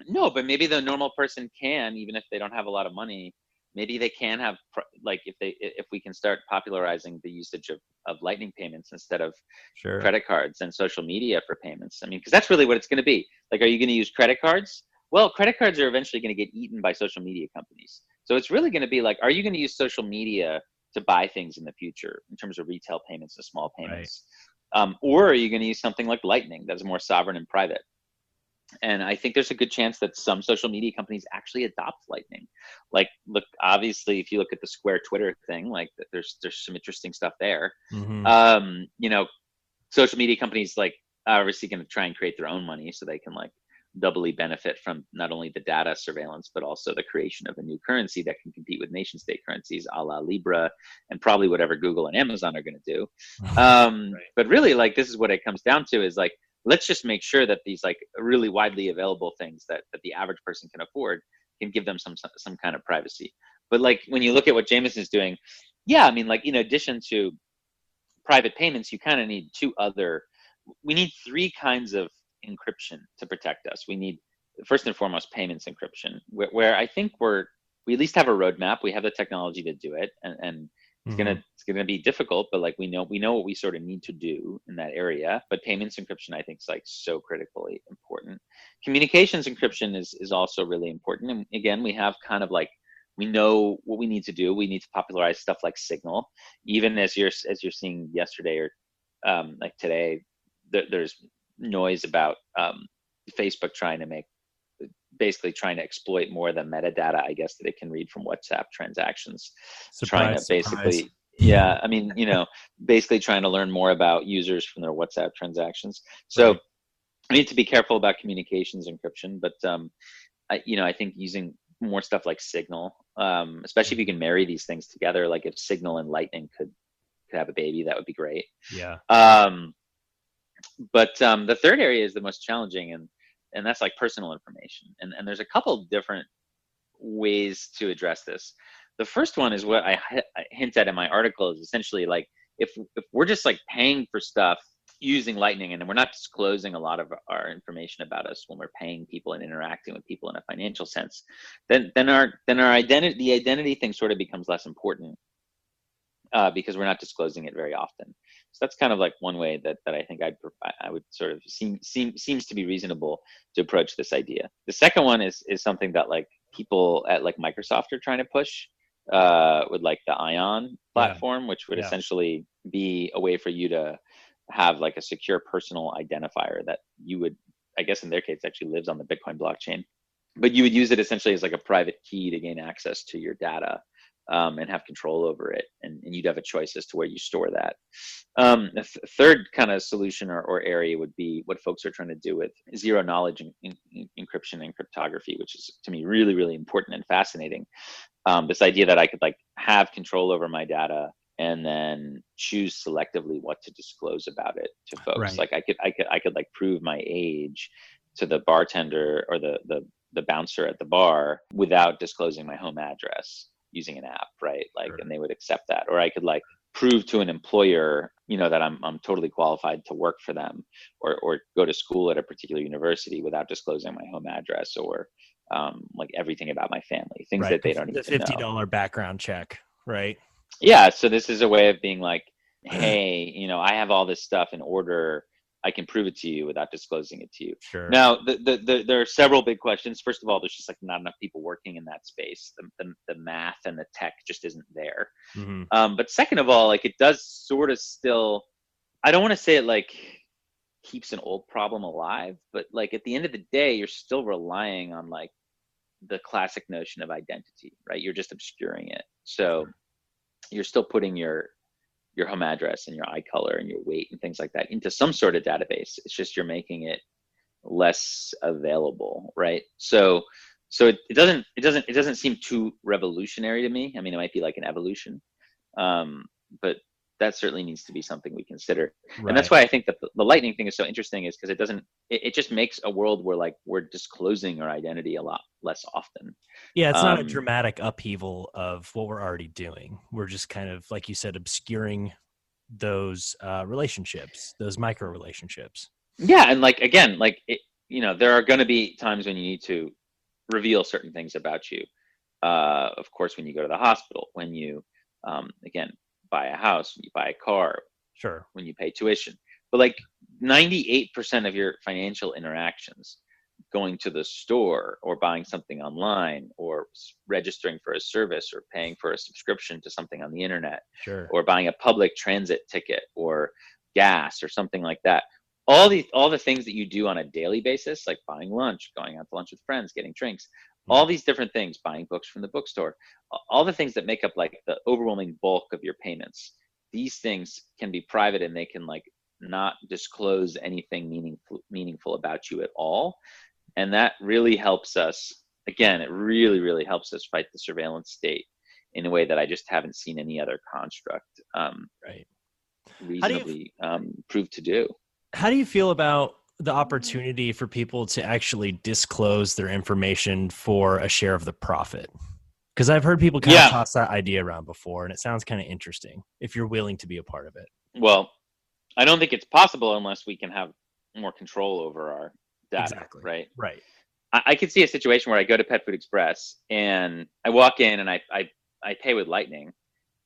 No, but maybe the normal person can, even if they don't have a lot of money. Maybe they can have, like, if we can start popularizing the usage of Lightning payments instead of credit cards and social media for payments. I mean, because that's really what it's going to be. Like, are you going to use credit cards? Well, credit cards are eventually going to get eaten by social media companies. So it's really going to be like, are you going to use social media to buy things in the future in terms of retail payments and small payments? Right. Or are you going to use something like Lightning that's more sovereign and private? And I think there's a good chance that some social media companies actually adopt Lightning. Like, look, obviously, if you look at the Square Twitter thing, like there's some interesting stuff there. Mm-hmm. Social media companies like are obviously going to try and create their own money so they can like doubly benefit from not only the data surveillance, but also the creation of a new currency that can compete with nation state currencies a la Libra and probably whatever Google and Amazon are going to do. Right. But really, like, this is what it comes down to is like, let's just make sure that these like really widely available things that the average person can afford can give them some kind of privacy. But like when you look at what Jameson's doing, yeah, I mean, like in addition to private payments, you kind of need we need three kinds of encryption to protect us. We need, first and foremost, payments encryption, where I think we at least have a roadmap. We have the technology to do it, and it's gonna be difficult, but like we know what we sort of need to do in that area. But payments encryption, I think, is like so critically important. Communications encryption is also really important. And again, we have kind of like, we know what we need to do. We need to popularize stuff like Signal, even as you're seeing yesterday or like today. There's noise about Facebook basically trying to exploit more of the metadata, I guess, that it can read from WhatsApp transactions. Surprise. Yeah, I mean, basically trying to learn more about users from their WhatsApp transactions. So I need to be careful about communications encryption, but I think using more stuff like Signal, especially if you can marry these things together, like if Signal and Lightning could have a baby, that would be great. Yeah. But the third area is the most challenging, and that's like personal information. And there's a couple different ways to address this. The first one is what I hint at in my article, is essentially like if we're just like paying for stuff using Lightning, and we're not disclosing a lot of our information about us when we're paying people and interacting with people in a financial sense, then our identity, the identity thing, sort of becomes less important because we're not disclosing it very often. So that's kind of like one way that I think I would sort of seems to be reasonable to approach this idea. The second one is something that like people at like Microsoft are trying to push with like the Ion platform, which would essentially be a way for you to have like a secure personal identifier that you would, I guess in their case, actually lives on the Bitcoin blockchain, but you would use it essentially as like a private key to gain access to your data. And have control over it, and you'd have a choice as to where you store that. The third kind of solution or area would be what folks are trying to do with zero knowledge encryption and cryptography, which is to me really, really important and fascinating. This idea that I could like have control over my data and then choose selectively what to disclose about it to folks. Right. Like I could like prove my age to the bartender or the bouncer at the bar without disclosing my home address, using an app, right? Like, and they would accept that. Or I could like prove to an employer, that I'm totally qualified to work for them, or go to school at a particular university without disclosing my home address or like everything about my family, things that they don't even know. The $50 background check, right? Yeah. So this is a way of being like, hey, I have all this stuff in order. I can prove it to you without disclosing it to you. Sure. Now, there are several big questions. First of all, there's just like not enough people working in that space. The math and the tech just isn't there. Mm-hmm. But second of all, like it does sort of still, I don't want to say it like keeps an old problem alive, but like at the end of the day, you're still relying on like the classic notion of identity, right? You're just obscuring it. So you're still putting your your home address and your eye color and your weight and things like that into some sort of database. It's just you're making it less available, right? So it doesn't seem too revolutionary to me. I mean, it might be like an evolution, but that certainly needs to be something we consider. Right. And that's why I think that the lightning thing is so interesting, is because it just makes a world where like we're disclosing our identity a lot less often. Yeah, it's not a dramatic upheaval of what we're already doing. We're just kind of, like you said, obscuring those relationships, those micro relationships. Yeah, and like again, like there are going to be times when you need to reveal certain things about you. Of course, when you go to the hospital, when you again buy a house, when you buy a car, sure, when you pay tuition. But like 98% of your financial interactions, going to the store or buying something online or registering for a service or paying for a subscription to something on the internet, sure, or buying a public transit ticket or gas or something like that. All the things that you do on a daily basis, like buying lunch, going out to lunch with friends, getting drinks, all these different things, buying books from the bookstore, all the things that make up like the overwhelming bulk of your payments, these things can be private and they can like not disclose anything meaningful about you at all. And that really helps us. Again, it really, really helps us fight the surveillance state in a way that I just haven't seen any other construct right, reasonably prove to do. How do you feel about the opportunity for people to actually disclose their information for a share of the profit? Because I've heard people kind of toss that idea around before, and it sounds kind of interesting if you're willing to be a part of it. Well, I don't think it's possible unless we can have more control over our data. Exactly. Right. Right. I could see a situation where I go to Pet Food Express and I walk in and I pay with Lightning,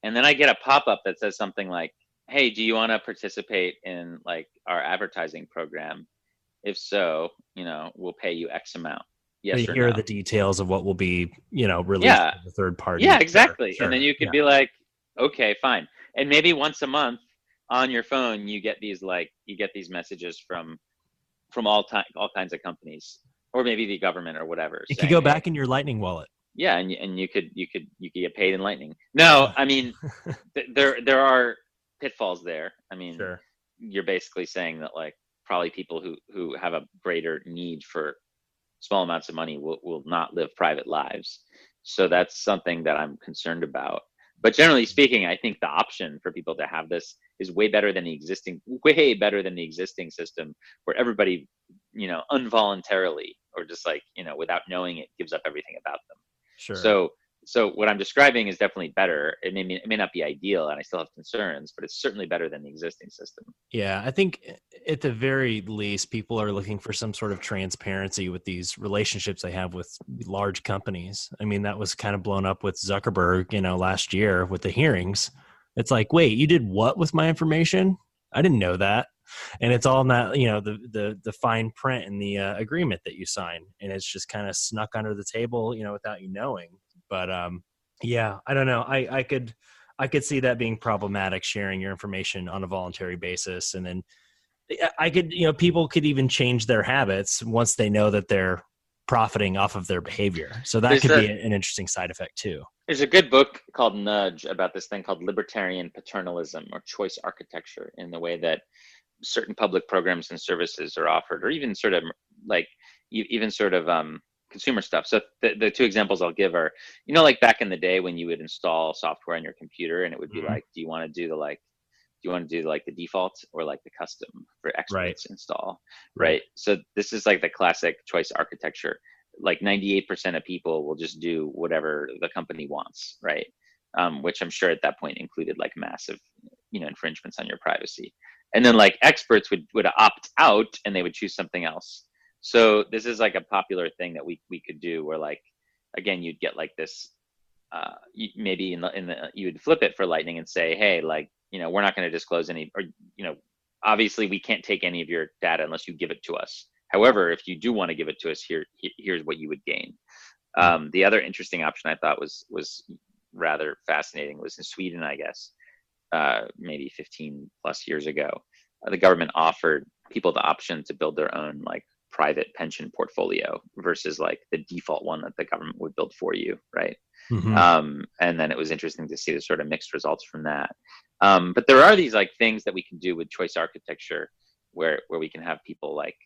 and then I get a pop-up that says something like, "Hey, do you want to participate in like our advertising program? If so, we'll pay you X amount." Yes or no. Here are the details of what will be, released to the third party. Yeah, exactly. Sure. And then you could be like, okay, fine. And maybe once a month on your phone, you get these messages from all kinds of companies, or maybe the government or whatever. It could go back in your Lightning wallet. Yeah, and you could get paid in Lightning. No, I mean, there are pitfalls there. I mean, sure. You're basically saying that like probably people who have a greater need for small amounts of money will not live private lives. So that's something that I'm concerned about. But generally speaking, I think the option for people to have this is way better than the existing system where everybody, involuntarily or just like, without knowing it, gives up everything about them. Sure. So what I'm describing is definitely better. It may not be ideal, and I still have concerns, but it's certainly better than the existing system. Yeah, I think at the very least, people are looking for some sort of transparency with these relationships they have with large companies. I mean, that was kind of blown up with Zuckerberg, last year with the hearings. It's like, wait, you did what with my information? I didn't know that. And it's all in that, the fine print in the agreement that you sign, and it's just kind of snuck under the table, without you knowing. But yeah, I don't know. I could see that being problematic, sharing your information on a voluntary basis. And then people could even change their habits once they know that they're profiting off of their behavior. So that could be an interesting side effect too. There's a good book called Nudge about this thing called libertarian paternalism or choice architecture, in the way that certain public programs and services are offered, or even sort of consumer stuff. So the two examples I'll give are, like back in the day when you would install software on your computer and it would be like, do you want to do the default or like the custom for experts install? Right. So this is like the classic choice architecture. Like 98% of people will just do whatever the company wants. Right. Which I'm sure at that point included like massive, infringements on your privacy. And then like experts would opt out and they would choose something else. So this is like a popular thing that we could do, where like, again, you'd get like this, maybe you would flip it for Lightning and say, hey, like, we're not going to disclose any, or, obviously we can't take any of your data unless you give it to us. However, if you do want to give it to us, here's what you would gain. The other interesting option I thought was rather fascinating was in Sweden, I guess, maybe 15 plus years ago, the government offered people the option to build their own like private pension portfolio versus like the default one that the government would build for you, right? And then it was interesting to see the sort of mixed results from that. But there are these like things that we can do with choice architecture where we can have people like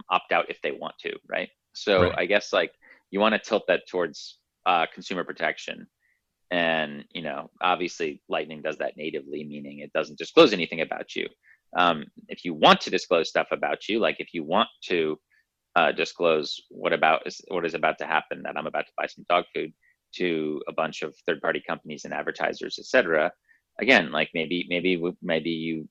opt out if they want to, right? So Right. I guess like you want to tilt that towards consumer protection. And, you know, obviously Lightning does that natively, meaning it doesn't disclose anything about you. If you want to disclose stuff about you, like if you want to disclose what is about to happen, that I'm about to buy some dog food to a bunch of third-party companies and advertisers, et cetera. Again, like maybe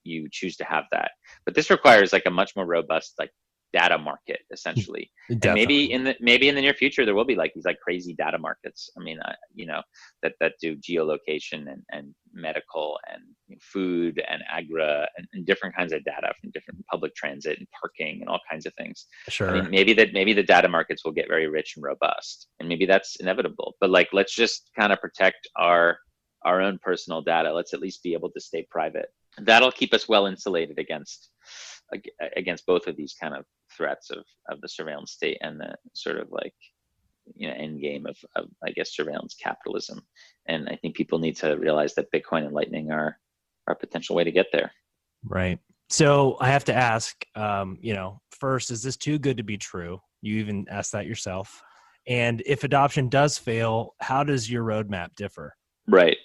you choose to have that, but this requires like a much more robust like data market essentially. And Definitely. maybe in the near future there will be like these like crazy data markets. I mean, you know, that do geolocation and medical and food and agri and different kinds of data from different public transit and parking and all kinds of things. I Sure. mean, maybe the data markets will get very rich and robust, and maybe that's inevitable. But like, let's just kind of protect our own personal data. Let's at least be able to stay private. That'll keep us well insulated against both of these kind of threats of the surveillance state and the sort of like, you know, end game of I guess surveillance capitalism. And I think people need to realize that Bitcoin and Lightning are a potential way to get there. Right. So I have to ask, you know, first, is this too good to be true? You even asked that yourself. And if adoption does fail, how does your roadmap differ? Right.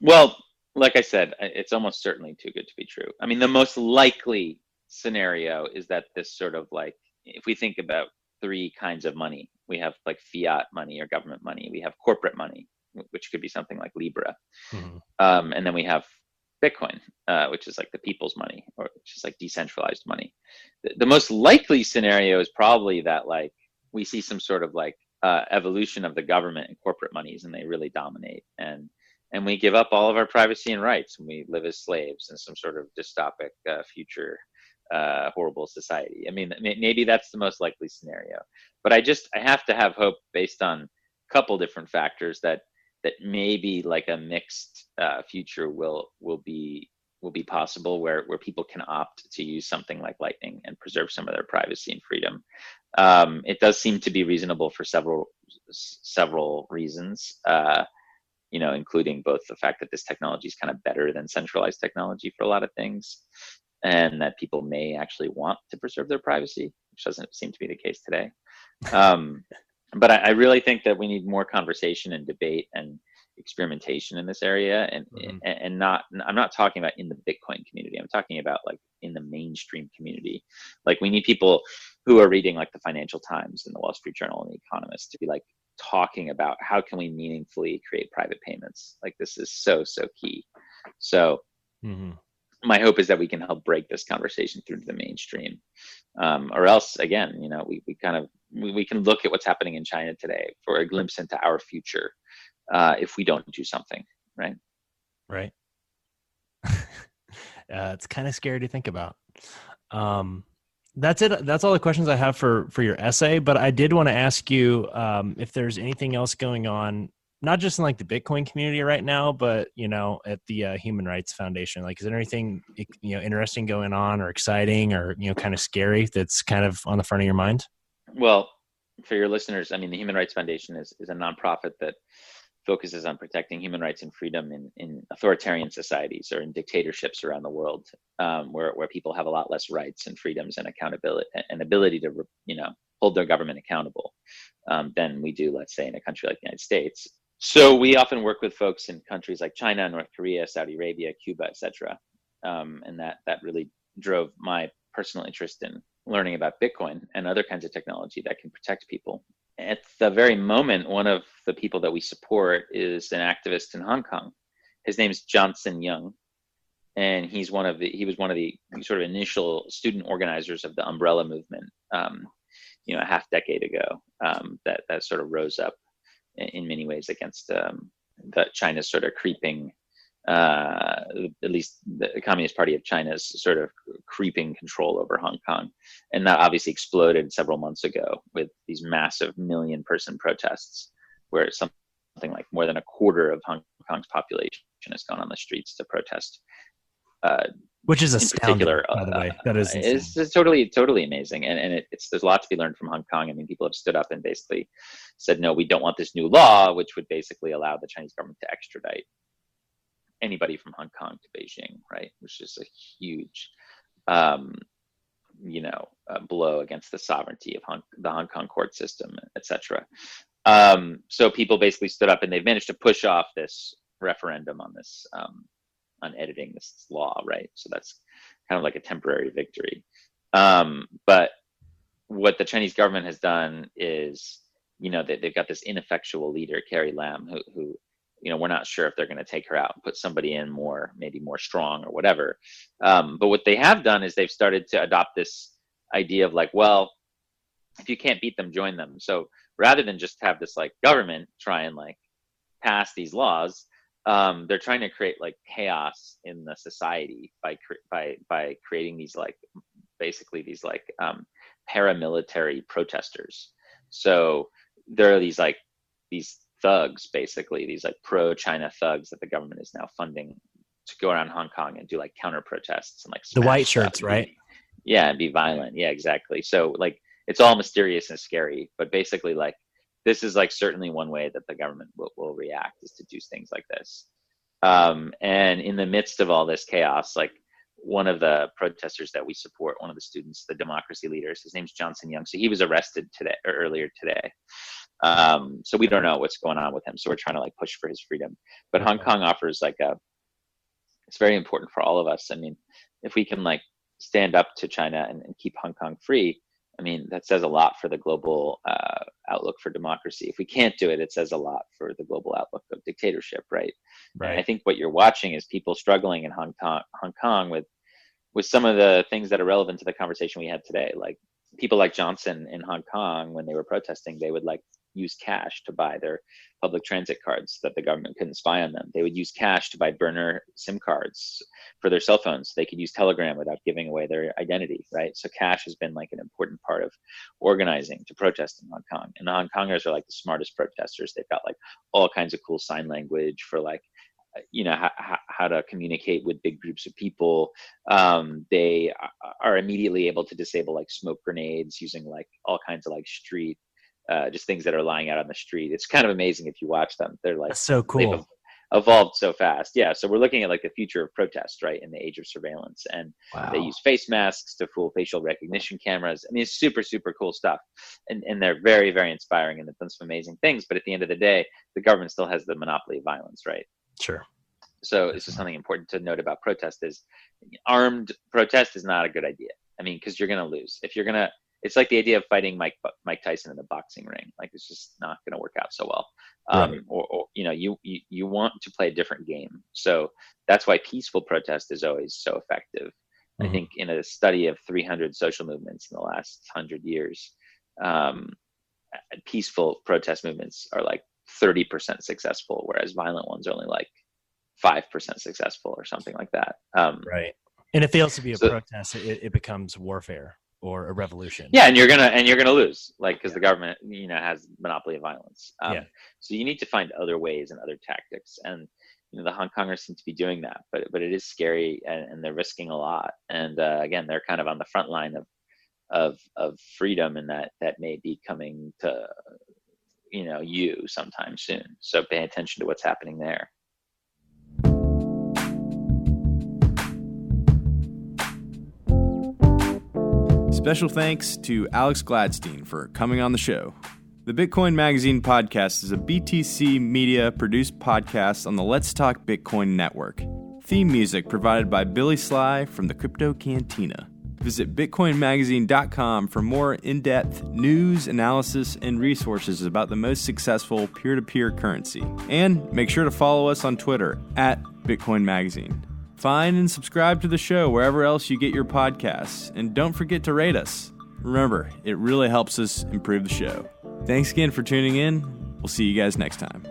Well, like I said, it's almost certainly too good to be true. I mean, the most likely scenario is that this sort of like, if we think about three kinds of money, we have like fiat money or government money, we have corporate money, which could be something like Libra, and then we have Bitcoin, which is like the people's money, or which is like decentralized money. The most likely scenario is probably that like we see some sort of like evolution of the government and corporate monies, and they really dominate, and we give up all of our privacy and rights, and we live as slaves in some sort of dystopic future horrible society. I mean, maybe that's the most likely scenario, but I have to have hope based on a couple different factors that maybe like a mixed future will be possible where people can opt to use something like Lightning and preserve some of their privacy and freedom. It does seem to be reasonable for several reasons, you know, including both the fact that this technology is kind of better than centralized technology for a lot of things, and that people may actually want to preserve their privacy, which doesn't seem to be the case today. But I really think that we need more conversation and debate and experimentation in this area, and not, I'm not talking about in the Bitcoin community. I'm talking about like in the mainstream community. Like we need people who are reading like the Financial Times and the Wall Street Journal and the Economist to be like talking about how can we meaningfully create private payments. Like this is so key. So my hope is that we can help break this conversation through to the mainstream, or else again, you know, we can look at what's happening in China today for a glimpse into our future if we don't do something. Right. It's kind of scary to think about. That's it. That's all the questions I have for your essay, but I did want to ask you if there's anything else going on, not just in like the Bitcoin community right now, but, you know, at the Human Rights Foundation. Like, is there anything, you know, interesting going on or exciting or, you know, kind of scary that's kind of on the front of your mind? Well, for your listeners, I mean, the Human Rights Foundation is a nonprofit that focuses on protecting human rights and freedom in authoritarian societies or in dictatorships around the world, where people have a lot less rights and freedoms and accountability and ability to, you know, hold their government accountable than we do, let's say, in a country like the United States. So we often work with folks in countries like China, North Korea, Saudi Arabia, Cuba, etc. And that really drove my personal interest in learning about Bitcoin and other kinds of technology that can protect people. At the very moment, one of the people that we support is an activist in Hong Kong. His name is Johnson Young, and he was one of the sort of initial student organizers of the Umbrella movement, you know, a half decade ago, that sort of rose up in many ways against China's sort of creeping, at least the Communist Party of China's sort of creeping control over Hong Kong. And that obviously exploded several months ago with these massive 1 million person protests, where something like more than a quarter of Hong Kong's population has gone on the streets to protest Which is in astounding, particular, by the way. That is insane. it's totally amazing. And there's a lot to be learned from Hong Kong. I mean, people have stood up and basically said, no, we don't want this new law, which would basically allow the Chinese government to extradite anybody from Hong Kong to Beijing, right? Which is a huge, blow against the sovereignty of the Hong Kong court system, etc. So people basically stood up, and they've managed to push off this referendum on this, on editing this law, right? So that's kind of like a temporary victory. But what the Chinese government has done is, they've got this ineffectual leader, Carrie Lam, who we're not sure if they're going to take her out and put somebody in maybe more strong or whatever. But what they have done is they've started to adopt this idea of like, well, if you can't beat them, join them. So rather than just have this like government try and like pass these laws, they're trying to create like chaos in the society by creating these like basically these like paramilitary protesters. So there are these thugs, basically these like pro-China thugs that the government is now funding to go around Hong Kong and do like counter protests and like the white shirts, right? And be violent. Yeah, exactly. So like it's all mysterious and scary, but basically like this is like certainly one way that the government will react, is to do things like this. And in the midst of all this chaos, like one of the protesters that we support, one of the students, the democracy leaders, his name's Johnson Young. So he was arrested earlier today. So we don't know what's going on with him. So we're trying to like push for his freedom. But Hong Kong offers like it's very important for all of us. I mean, if we can like stand up to China and keep Hong Kong free, I mean, that says a lot for the global outlook for democracy. If we can't do it, it says a lot for the global outlook of dictatorship, right? And I think what you're watching is people struggling in Hong Kong with some of the things that are relevant to the conversation we had today. Like people like Johnson in Hong Kong, when they were protesting, they would like use cash to buy their public transit cards so that the government couldn't spy on them. They would use cash to buy burner SIM cards for their cell phones so they could use Telegram without giving away their identity, right? So cash has been like an important part of organizing to protest in Hong Kong. And the Hong Kongers are like the smartest protesters. They've got like all kinds of cool sign language for like, how to communicate with big groups of people. They are immediately able to disable like smoke grenades using like all kinds of like street, just things that are lying out on the street. It's kind of amazing if you watch them. They're like, that's so cool. They've evolved so fast. Yeah. So we're looking at like the future of protest, right? In the age of surveillance, and they use face masks to fool facial recognition cameras. I mean, it's super, super cool stuff. And they're very, very inspiring, and they've done some amazing things. But at the end of the day, the government still has the monopoly of violence, right? Sure. So this is something important to note about protest: is armed protest is not a good idea. I mean, because you're going to lose. It's like the idea of fighting Mike Tyson in the boxing ring. Like it's just not going to work out so well. Right. Or you want to play a different game. So that's why peaceful protest is always so effective. Mm-hmm. I think in a study of 300 social movements in the last 100 years, peaceful protest movements are like 30% successful, whereas violent ones are only like 5% successful or something like that. Right. And it fails to be a protest. It becomes warfare or a revolution. Yeah. And you're gonna lose, like, because the government, has monopoly of violence. So you need to find other ways and other tactics. And, the Hong Kongers seem to be doing that, but it is scary, and they're risking a lot. And again, they're kind of on the front line of freedom, and that may be coming to, you sometime soon. So pay attention to what's happening there. Special thanks to Alex Gladstein for coming on the show. The Bitcoin Magazine podcast is a BTC Media produced podcast on the Let's Talk Bitcoin network. Theme music provided by Billy Sly from the Crypto Cantina. Visit bitcoinmagazine.com for more in-depth news, analysis, and resources about the most successful peer-to-peer currency. And make sure to follow us on Twitter @Bitcoin Magazine. Find and subscribe to the show wherever else you get your podcasts. And don't forget to rate us. Remember, it really helps us improve the show. Thanks again for tuning in. We'll see you guys next time.